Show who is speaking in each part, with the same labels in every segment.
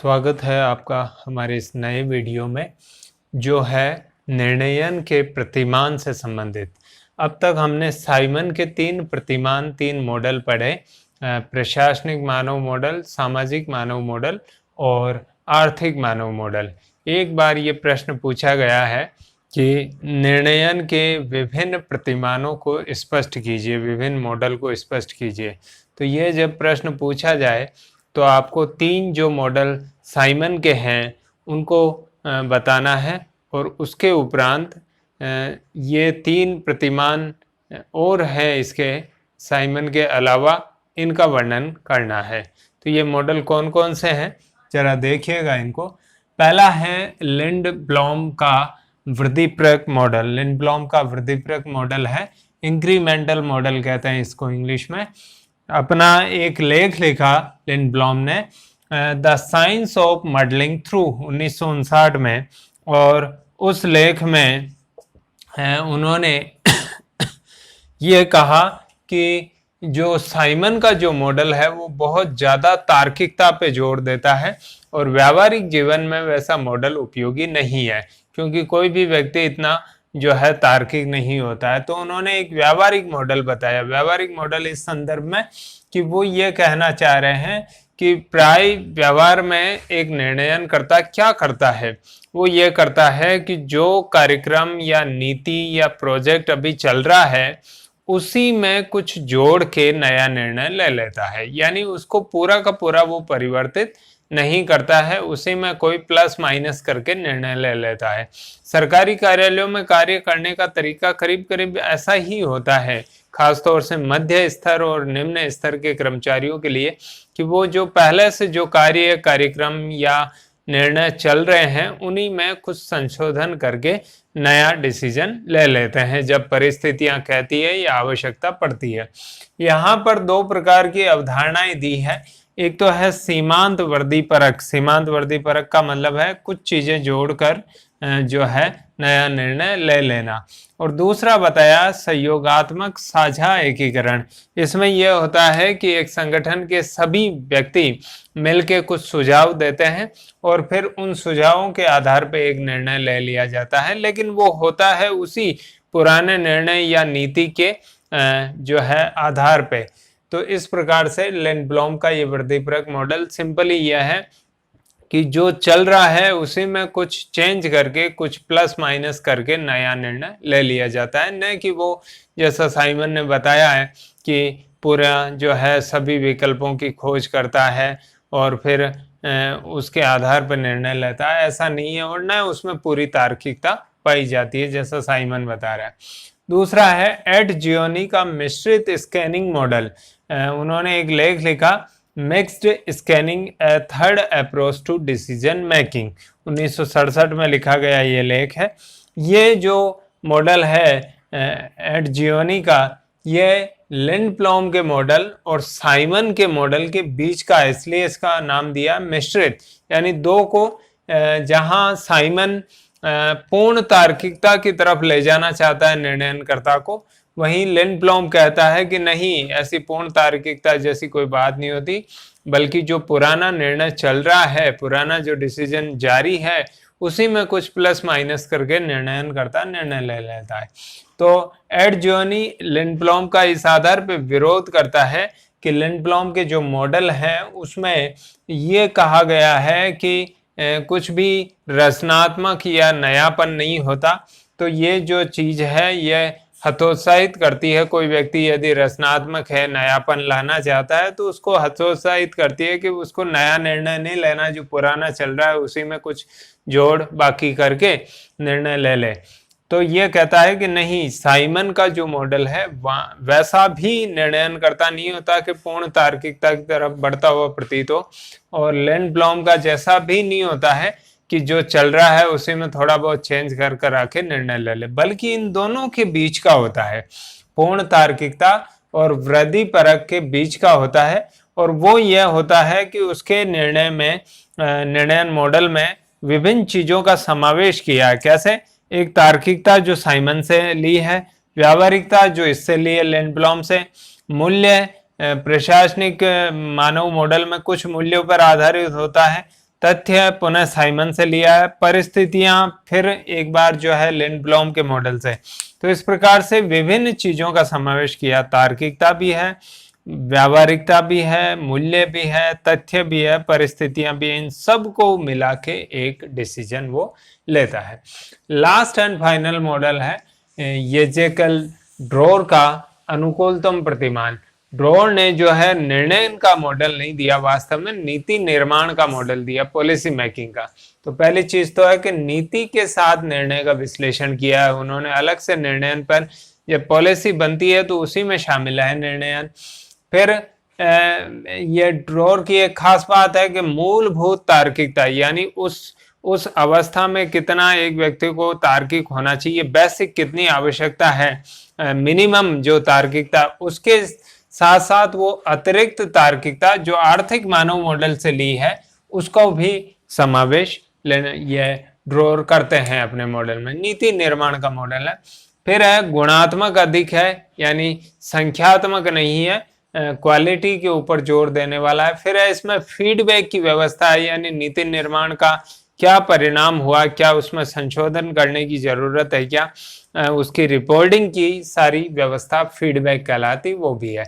Speaker 1: स्वागत है आपका हमारे इस नए वीडियो में जो है निर्णयन के प्रतिमान से संबंधित। अब तक हमने साइमन के तीन मॉडल पढ़े, प्रशासनिक मानव मॉडल, सामाजिक मानव मॉडल और आर्थिक मानव मॉडल। एक बार ये प्रश्न पूछा गया है कि निर्णयन के विभिन्न प्रतिमानों को स्पष्ट कीजिए, विभिन्न मॉडल को स्पष्ट कीजिए। तो ये जब प्रश्न पूछा जाए तो आपको तीन जो मॉडल साइमन के हैं उनको बताना है और उसके उपरांत ये तीन प्रतिमान और हैं इसके साइमन के अलावा, इनका वर्णन करना है। तो ये मॉडल कौन कौन से हैं जरा देखिएगा इनको। पहला है लिंडब्लॉम का वृद्धिप्रक मॉडल। लिंडब्लॉम का वृद्धिप्रक मॉडल है, इंक्रीमेंटल मॉडल कहते हैं इसको इंग्लिश में। अपना एक लेख लिखा लिंडब्लॉम ने, the science of modelling through 1959 में, और उस लेख में उन्होंने ये कहा कि जो साइमन का जो मॉडल है वो बहुत ज़्यादा तार्किकता पे जोर देता है और व्यावहारिक जीवन में वैसा मॉडल उपयोगी नहीं है, क्योंकि कोई भी व्यक्ति इतना जो है तार्किक नहीं होता है। तो उन्होंने एक व्यावहारिक मॉडल बताया। व्यावहारिक मॉडल इस संदर्भ में कि वो ये कहना चाह रहे हैं कि प्राय व्यवहार में एक निर्णयनकर्ता क्या करता है, वो ये करता है कि जो कार्यक्रम या नीति या प्रोजेक्ट अभी चल रहा है उसी में कुछ जोड़ के नया निर्णय ले लेता है, यानी उसको पूरा का पूरा वो परिवर्तित नहीं करता है, उसी में कोई प्लस माइनस करके निर्णय ले लेता है। सरकारी कार्यालयों में कार्य करने का तरीका करीब करीब ऐसा ही होता है, खासतौर से मध्य स्तर और निम्न स्तर के कर्मचारियों के लिए, कि वो जो पहले से जो कार्यक्रम या निर्णय चल रहे हैं उन्हीं में कुछ संशोधन करके नया डिसीजन ले लेते हैं जब परिस्थितियां कहती है या आवश्यकता पड़ती है। यहाँ पर दो प्रकार की अवधारणाएं दी है। एक तो है सीमांत वर्गीपरक। सीमांत वर्गीपरक का मतलब है कुछ चीजें जोड़कर जो है नया निर्णय ले लेना, और दूसरा बताया सहयोगात्मक साझा एकीकरण। इसमें यह होता है कि एक संगठन के सभी व्यक्ति मिलके कुछ सुझाव देते हैं और फिर उन सुझावों के आधार पर एक निर्णय ले लिया जाता है, लेकिन वो होता है उसी पुराने निर्णय या नीति के जो है आधार पे। तो इस प्रकार से लिंडब्लॉम का ये वृद्धिपरक मॉडल सिंपली यह है कि जो चल रहा है उसी में कुछ चेंज करके, कुछ प्लस माइनस करके नया निर्णय ले लिया जाता है, न कि वो जैसा साइमन ने बताया है कि पूरा जो है सभी विकल्पों की खोज करता है और फिर उसके आधार पर निर्णय लेता है। ऐसा नहीं है, और न उसमें पूरी तार्किकता पाई जाती है जैसा साइमन बता रहा है। दूसरा है एड जियोनी का मिश्रित स्कैनिंग मॉडल। उन्होंने एक लेख लिखा, mixed scanning a third approach to decision making. 1967 में लिखा गया ये लेख है। ये जो मॉडल है एड जियोनी का, ये लिंडब्लॉम के मॉडल और साइमन के मॉडल के बीच का, इसलिए इसका नाम दिया मिश्रित, यानी दो को जहां साइमन पूर्ण तार्किकता की तरफ ले जाना चाहता है निर्णयकर्ता को, वहीं लिंडब्लॉम कहता है कि नहीं, ऐसी पूर्ण तार्किकता जैसी कोई बात नहीं होती, बल्कि जो पुराना निर्णय चल रहा है, पुराना जो डिसीजन जारी है, उसी में कुछ प्लस माइनस करके निर्णयकर्ता निर्णय ले लेता है। तो एड जियोनी लिंडब्लॉम का इस आधार पर विरोध करता है कि लिंडब्लॉम के जो मॉडल है उसमें ये कहा गया है कि कुछ भी रचनात्मक या नयापन नहीं होता। तो ये जो चीज है ये हतोत्साहित करती है। कोई व्यक्ति यदि रचनात्मक है, नयापन लाना चाहता है, तो उसको हतोत्साहित करती है कि उसको नया निर्णय नहीं लेना, जो पुराना चल रहा है उसी में कुछ जोड़ बाकी करके निर्णय ले ले। तो ये कहता है कि नहीं, साइमन का जो मॉडल है वैसा भी निर्णयकर्ता नहीं होता कि पूर्ण तार्किकता की तरफ बढ़ता हुआ प्रतीत हो, और लिंडब्लॉम का जैसा भी नहीं होता है कि जो चल रहा है उसी में थोड़ा बहुत चेंज कर आके निर्णय ले ले, बल्कि इन दोनों के बीच का होता है, पूर्ण तार्किकता और वृद्धिपरक के बीच का होता है। और वो यह होता है कि उसके निर्णय में, निर्णय मॉडल में विभिन्न चीजों का समावेश किया है। कैसे? एक तार्किकता जो साइमन से ली है, व्यावहारिकता जो इससे ली है लिंडब्लॉम से, मूल्य प्रशासनिक मानव मॉडल में कुछ मूल्यों पर आधारित होता है, तथ्य पुनः साइमन से लिया है, परिस्थितियां फिर एक बार जो है लिंडब्लॉम के मॉडल से। तो इस प्रकार से विभिन्न चीजों का समावेश किया, तार्किकता भी है, व्यावहारिकता भी है, मूल्य भी है, तथ्य भी है, परिस्थितियां भी है, इन सब को मिला के एक डिसीजन वो लेता है। लास्ट एंड फाइनल मॉडल है येजेकल ड्रोर का अनुकूलतम प्रतिमान। ड्रोर ने जो है निर्णय का मॉडल नहीं दिया, वास्तव में नीति निर्माण का मॉडल दिया, पॉलिसी मेकिंग का। तो पहली चीज तो है कि नीति के साथ निर्णय का विश्लेषण किया है उन्होंने, अलग से निर्णय पर जब पॉलिसी बनती है तो उसी में शामिल है निर्णय। फिर ये ड्रोर की एक खास बात है कि मूलभूत तार्किकता, यानी उस अवस्था में कितना एक व्यक्ति को तार्किक होना चाहिए, बेसिक कितनी आवश्यकता है, मिनिमम जो तार्किकता, उसके साथ साथ वो अतिरिक्त तार्किकता जो आर्थिक मानव मॉडल से ली है उसको भी समावेश लेने ये ड्रोर करते हैं अपने मॉडल में। नीति निर्माण का मॉडल है। फिर है गुणात्मक अधिक है, यानी संख्यात्मक नहीं है, क्वालिटी के ऊपर जोर देने वाला है। फिर है इसमें फीडबैक की व्यवस्था है, यानी नीति निर्माण का क्या परिणाम हुआ, क्या उसमें संशोधन करने की जरूरत है, क्या उसकी रिपोर्टिंग की सारी व्यवस्था फीडबैक कहलाती, वो भी है।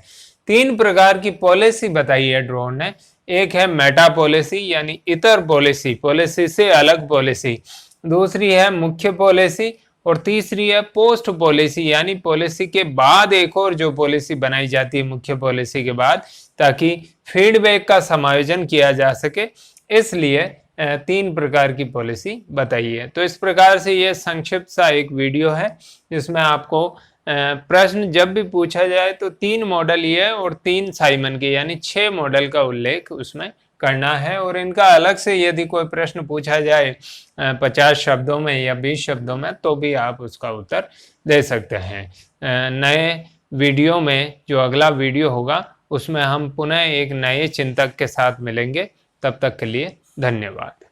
Speaker 1: 3 प्रकार की पॉलिसी बताई है ड्रोर ने। एक है मेटा पॉलिसी, यानी इतर पॉलिसी, पॉलिसी से अलग पॉलिसी। दूसरी है मुख्य पॉलिसी, और तीसरी है पोस्ट पॉलिसी, यानी पॉलिसी के बाद एक और जो पॉलिसी बनाई जाती है मुख्य पॉलिसी के बाद, ताकि फीडबैक का समायोजन किया जा सके, इसलिए 3 प्रकार की पॉलिसी बताई है। तो इस प्रकार से ये संक्षिप्त सा एक वीडियो है जिसमें आपको प्रश्न जब भी पूछा जाए तो 3 मॉडल ये और 3 साइमन के, यानी 6 मॉडल का उल्लेख उसमें करना है। और इनका अलग से यदि कोई प्रश्न पूछा जाए 50 शब्दों में या 20 शब्दों में, तो भी आप उसका उत्तर दे सकते हैं। नए वीडियो में जो अगला वीडियो होगा उसमें हम पुनः एक नए चिंतक के साथ मिलेंगे। तब तक के लिए धन्यवाद।